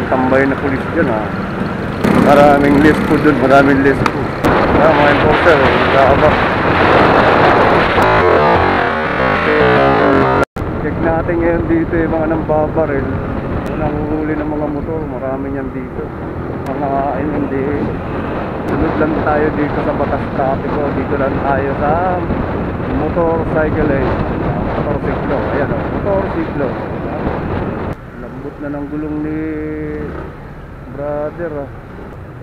tambay na pulis dyan ha. Maraming list po dun, maraming list po. Mga enforcer, nag-aabak. Check natin ngayon dito yung mga nambabaril. Nanguhuli ng mga motor, marami yan dito. Mga hindi. Sunod lang tayo dito sa batas trapiko. Dito lang tayo sa motorcycle lane. Motorsiklo, ayan o, motorsiklo. Lambot na ng gulong ni brother ah.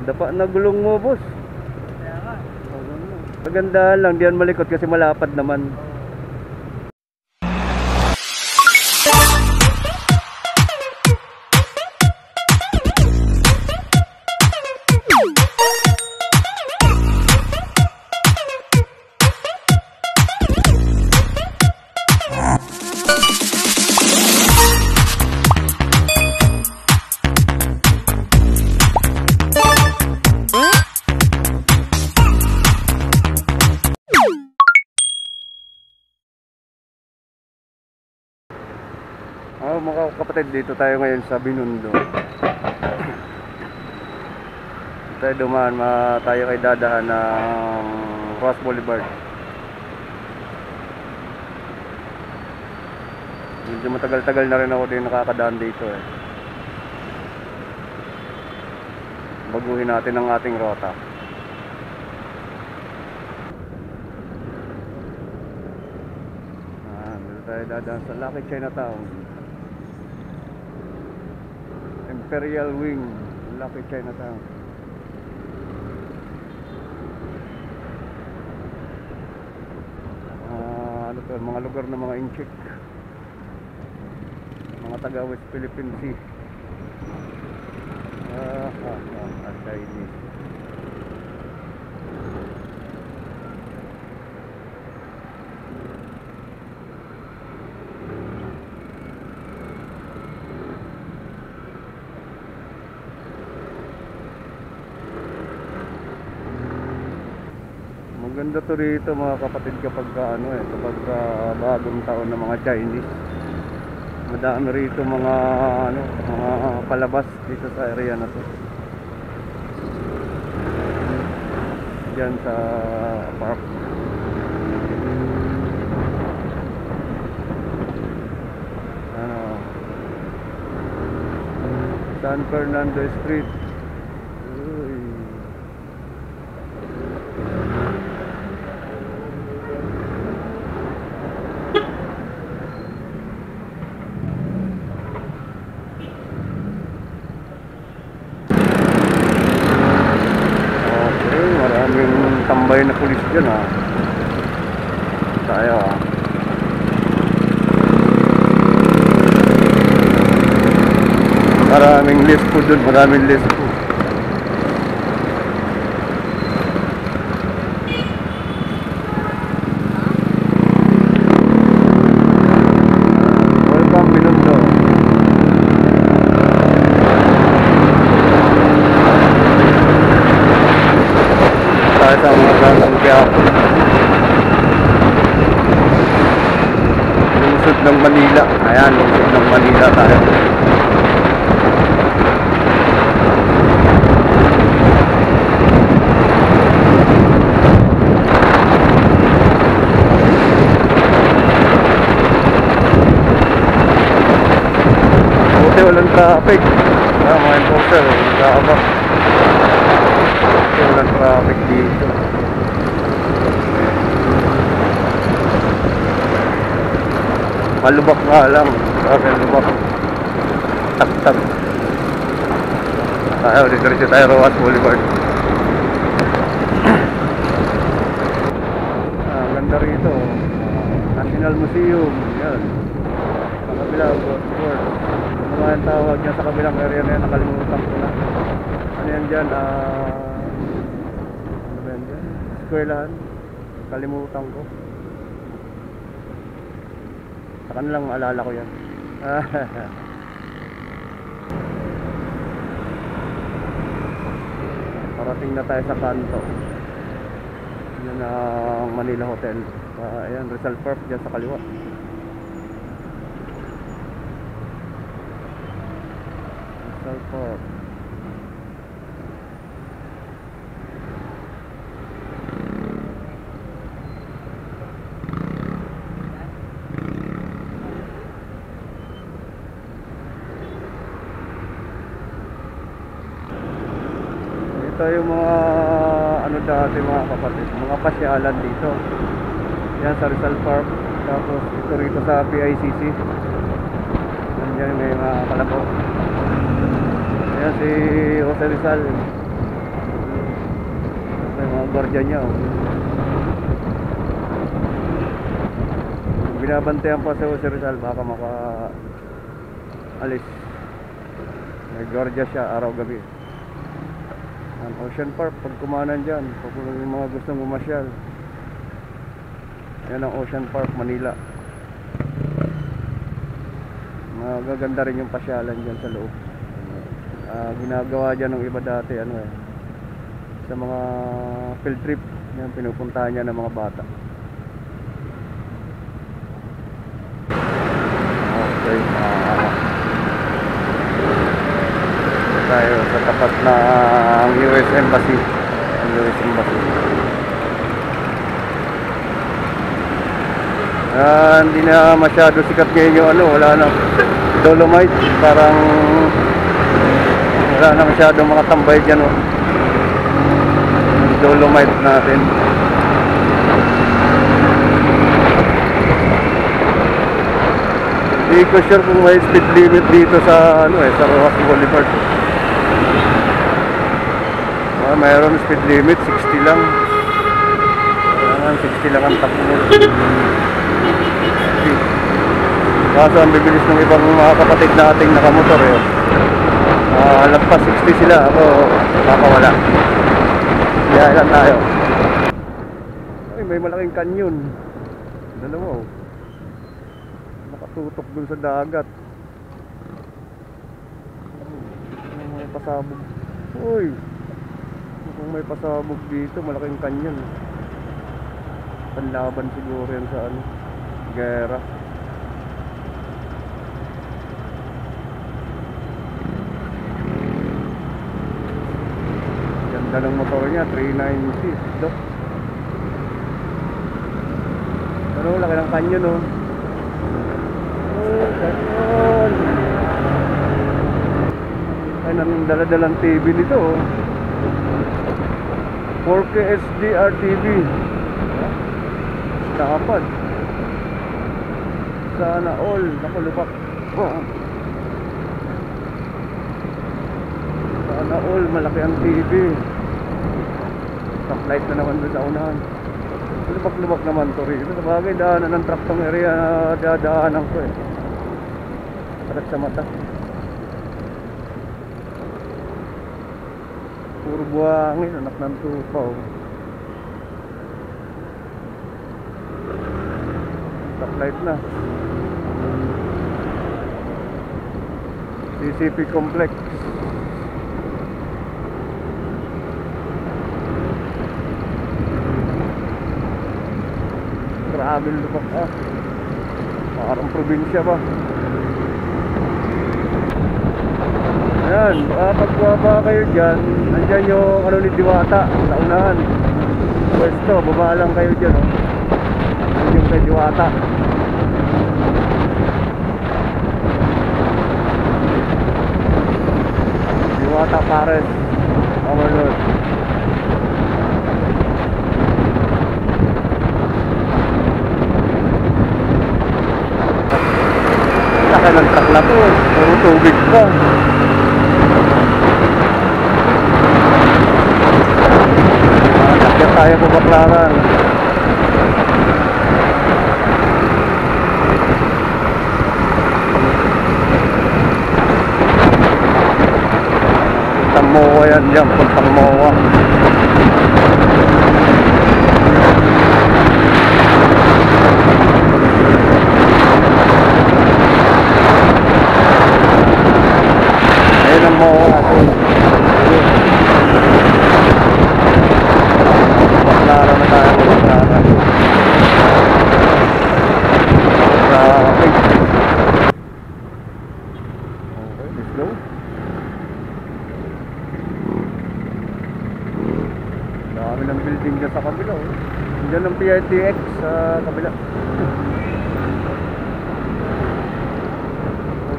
Dapa na gulong mo boss. Kaya nga. Maganda lang, diyan malikot kasi malapad naman. Mga kapatid, dito tayo ngayon sa Binondo. Tayo dumaan, tayo kay dadaan ng Ross Boulevard. Medyo matagal-tagal na rin ako din nakakadaan dito eh. Baguhin natin ang ating rota. Dito tayo dadaan sa Lucky Chinatown. Imperial Wing, Lucky Chinatown. Ano to, mga lugar ng mga inchik, mga taga West Philippine Sea. Chinese. Maganda to rito mga kapatid kapag kapag bagong taon ng mga Chinese. Madami rito mga mga palabas dito sa area na to. Diyan sa park. San Fernando Street. Tambay na pulis dyan ha. Tayo ha. Maraming list po dun, maraming list po. Welcome Binondo. Tayo sa mga dalang Quiapo. Lungsod ng Manila. Ayan, lungsod ng Manila tayo. Buti walang traffic. Mga enforcer, nag-aabak. Walang traffic dito. Malubak nga lang. Lubak. Tak-tak. Tayo, dito tayo Ross Boulevard. Ganda rito. National Museum. Yan. Sa kabila, World. Ano nga yung tawag niya sa kabilang area na yan? Nakalimutan ko na. Ano yan dyan? Eskwelahan. Kalimutan ko. Sa kanilang alala ko yan. Parating na tayo sa kanto. Yan ang Manila Hotel. Ayan, Rizal Park dyan sa kaliwa. Rizal Rizal Park. Ito yung mga ano dati mga kapatid, mga pasyalan dito. Yan sa Rizal Park. Tapos ito rito sa PICC. Nandiyan may mga kalabo. Yan si Jose Rizal. May mga gwardiya niya. Binabantayan pa si Jose Rizal, baka maka alis. May gwardiya siya araw-gabi. Ocean Park, pag kumanan dyan, pag yung mga gustong bumasyal, yan ang Ocean Park, Manila. Magaganda rin yung pasyalan dyan sa loob. Ginagawa dyan ng iba dati sa mga field trip yan, pinupuntahan niya ng mga bata. Okay, tayo sa tapat ng US Embassy. Ang US Embassy. Hindi na masyado sikat ngayon yung wala na Dolomite. Parang wala na masyado mga tambay dyan. Dolomite natin. Hindi ko sure kung may speed limit dito sa sa Rojas Boulevard. Mayroon speed limit 60 lang. 60 lang ang takbo. Kaso ang bibilis ng ibang mga kapatid nating nakamotor lagpas 60 sila. Ako makawala. Kaya lang tayo. Ay, may malaking kanyon. Dalawa nakatutok dun sa dagat. May pasabog. Uy, kung may pasabog dito, malaking kanyon. Panlaban siguro yan sa gera. Ganda ng motor niya, 390 Dok. Pero laki ng kanyon kanyon. Ay, dala-dalang TV nito 4K HDR TV. Dapat sana all nakulubak. Sana all malaki ang TV. Stoplight na naman doon sa unahan. Lubak-lubak naman to rin. Sa bagay, daanan ng truck tong area na dadaanan ko Tarat sa mata. Puro buhangin, anak ng tupaw. Stoplight na. CCP Complex. Grabe lubak parang probinsya ba. Ayan, pagbuha kayo dyan, nandyan yung ni Diwata sa unahan. Pwesto, baba lang kayo dyan yung kay Diwata. Diwata Pares Overload. Laki ng truck na to, puro tubig pa. Nakakit tayo po Baklaran. Puntang Moa yan dyan, puntang Moa. Ayun ang Moa. Baklaran na tayo, Baklaran. Okay, let's go. ng building dyan sa kabila. Oh. Diyan ng PITX sa kabila.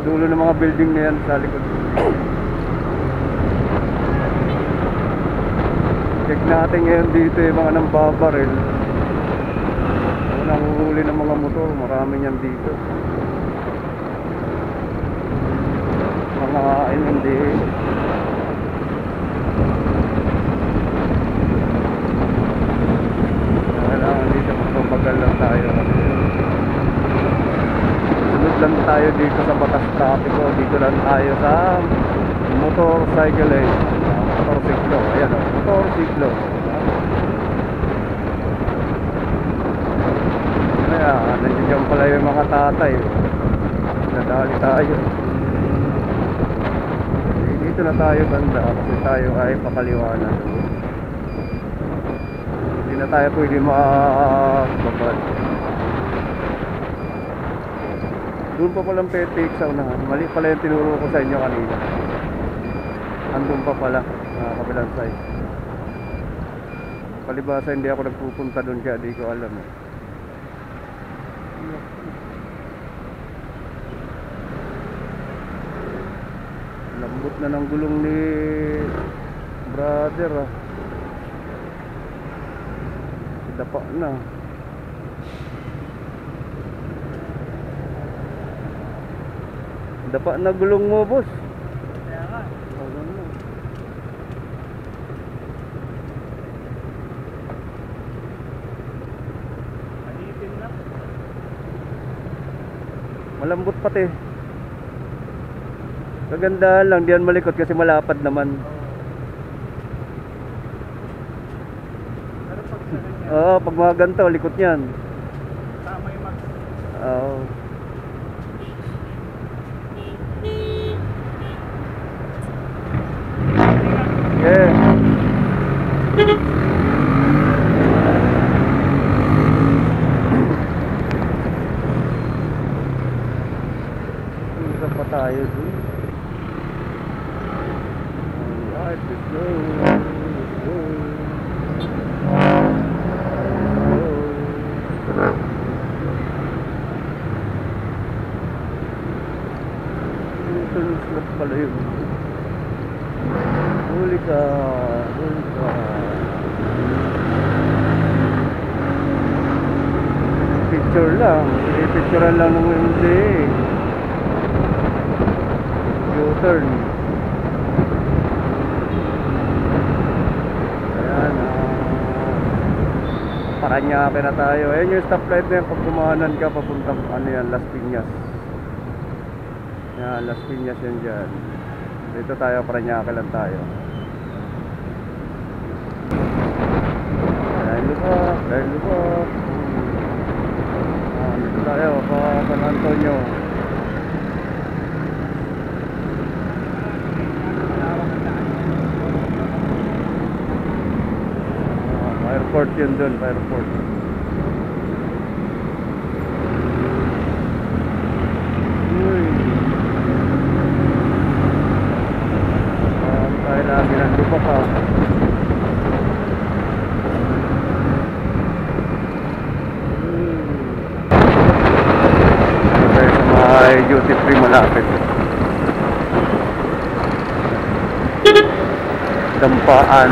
Dulo ng mga building na yan sa likod. Check natin ngayon dito yung mga nambabaril. Nanguhuli ng mga motor, marami yan dito. Mga hindi. Kailangan dito magpapagal lang tayo. Sunod lang tayo dito sa batas trapiko. Dito lang tayo sa motorcycle lane. Motorsiklo. Ayan o, motorsiklo. Kaya nandiyan pala yung mga tatay. Nadali tayo. Dito na tayo banda kasi tayo ay pakaliwanan. Hindi na tayo pwede magbabad. Doon pa palang PTX sa unahan. Mali pala yung tinuro ko sa inyo kanina. Andun pa pala kabilang side. Palibasa hindi ako nagpupunta doon kaya di ko alam eh. Lambot na ng gulong ni brother ah. Dapa na. Dapa na gulong mo, boss. Kaya nga. Manitin na. Malambot pati. Kagandahan lang, diyan malikot kasi malapad naman. Pero pag sa kanya, Oo, pag mga ganito, likot niyan. tama yung mag... Oo. Yeah. Isa pa tayo dun. Alright, let's go. Let's go. Turn slot pala yun. Huli ka. Huli ka. Picture lang. I-picturean lang ng hindi. U-turn. Ayan. Paranaque na tayo. Ayan yung stoplight na yan. Pag kumahanan ka, papuntang ano yan, Las Piñas. Yan, Las Piñas yan dyan. Dito tayo, Paranaque lang tayo. Dahil lubak, dahil lubak. Dito tayo, pa San Antonio. Airport yun dun, airport. Uy. Tayo lagi ng lupa ka. Tayo sa mga duty free malapit. Dampaan.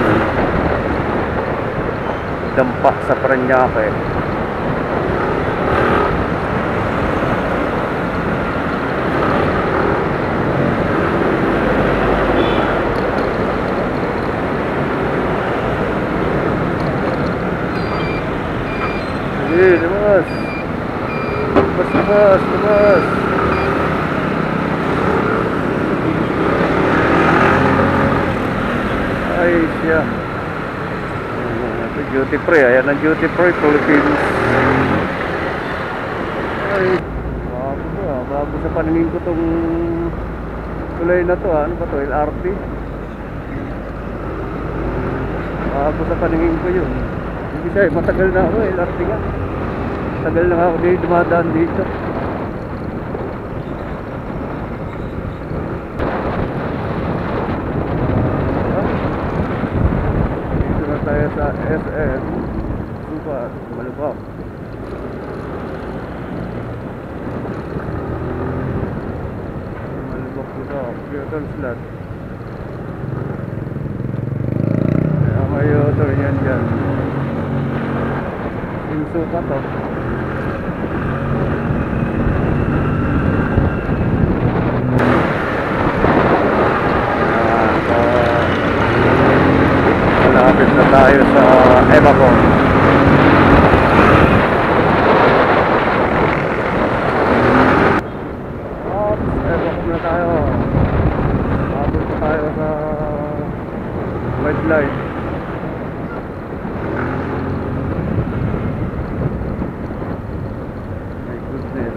Dampa sa Paranaque. Sige, lumabas. Lumabas, lumabas. Ay, siya. Duty free, ayan ang duty free Philippines. Ay, bago to ah, bago sa paningin ko tong tulay na to ah. Ano ba to, LRT? Bago sa paningin ko yun. Hindi siya, matagal na ako, LRT nga. Matagal na ako dito, dumadaan dito. Dito na tayo sa SM Sukat, Malubak. Malubak dito, Puritan Slot. Kaya may turn yan dyan. Yung Sukat to. Malapit na tayo sa Evacom. Evacom na tayo. Abot na tayo sa red light. My goodness.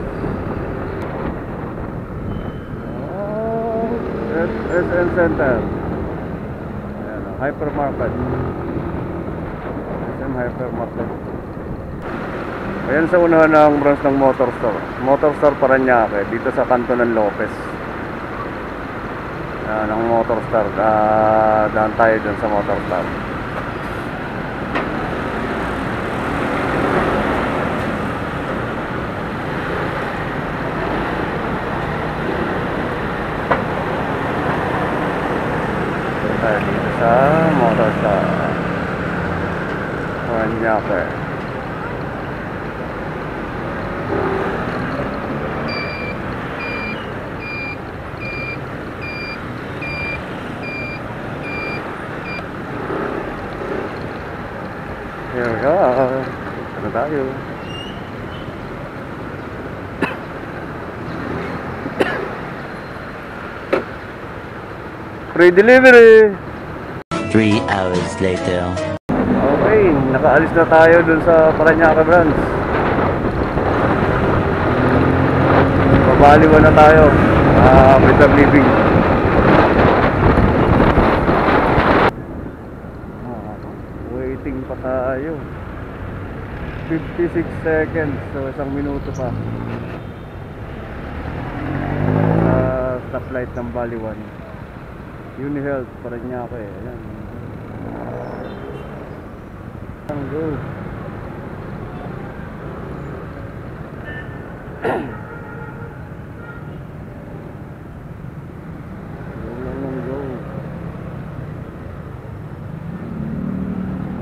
SM Center. Hypermarket. SM Hypermarket. Ayan sa unahan ng branch ng Motor Store. Motor Store Parañaque, dito sa kanto ng Lopez. Ayan ang Motor Store. Daan tayo dun sa Motor Store. Dito sa Motor Store Parañaque. Here we go. Ano tayo? Free delivery. 3 hours later. Okay, nakaalis na tayo dun sa Parañaque branch. Babaliwan na tayo. Better living. Waiting pa tayo. 56 seconds. So isang minuto pa. Sa stoplight ng Baliwan. UniHealth Parañaque. Ayan. Go. Go.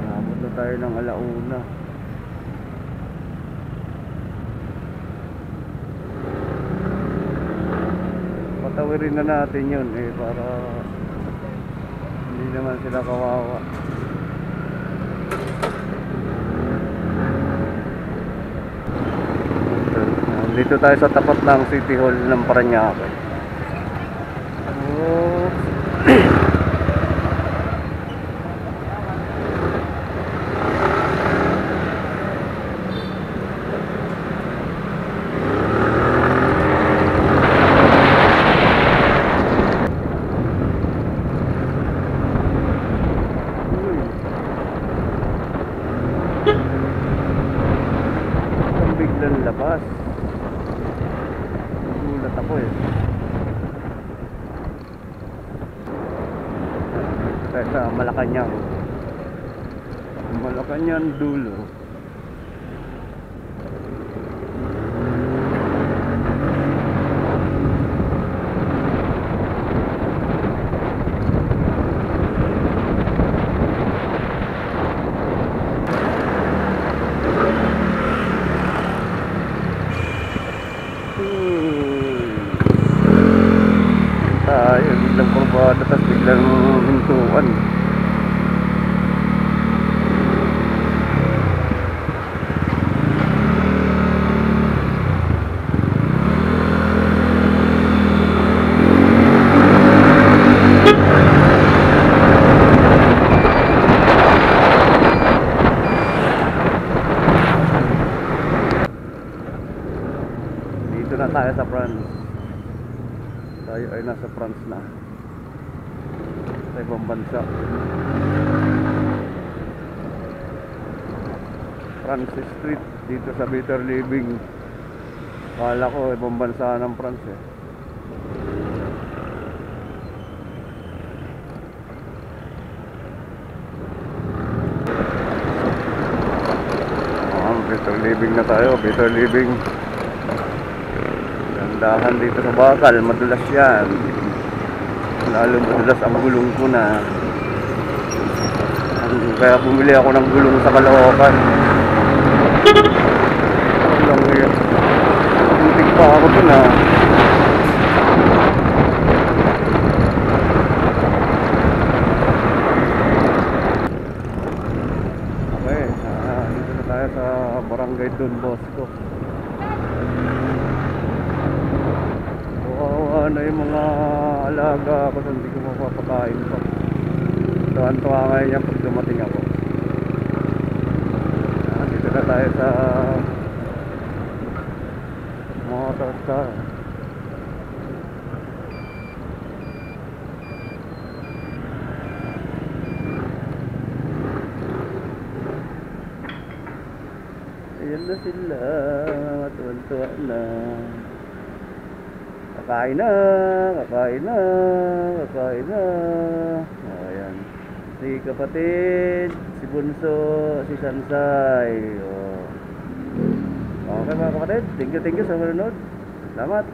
Abot na tayo ng alauna. Patawirin na natin yun para hindi naman sila kawawa. Dito tayo sa tapat ng City Hall ng Parañaque. Oh. Ang biglang labas. Nagulat ako eh. Tayo sa Malacanang. Malacanang dulo. Tayo, biglang kurbada, tapos biglang hintuan. Dito na tayo sa France. Tayo ay nasa France na. Sa ibang bansa. Francis Street. Dito sa Better Living. Kala ko ibang bansa ng France eh. living na tayo, better living. Gandahan dito sa Bakal, madulas yan. Lalo madulas ang gulong ko na. Kaya bumili ako ng gulong sa Caloocan. Lang yun. Muntik pa ako dun ha. Okay, dito na tayo sa Barangay Don Bosco. Kawawa na yung mga alaga kasi hindi ko mapapakain pa. Tuwan-tuwa ngayon niya pag dumating ako. Dito na tayo sa Motorstar. Ayan na sila, tuwan-tuwa na. Kakain na, kakain na, kakain na. Ayan. Si kapatid, si Bunso, si Sansay. Oh. Okay mga kapatid, thank you sa manonood. Salamat.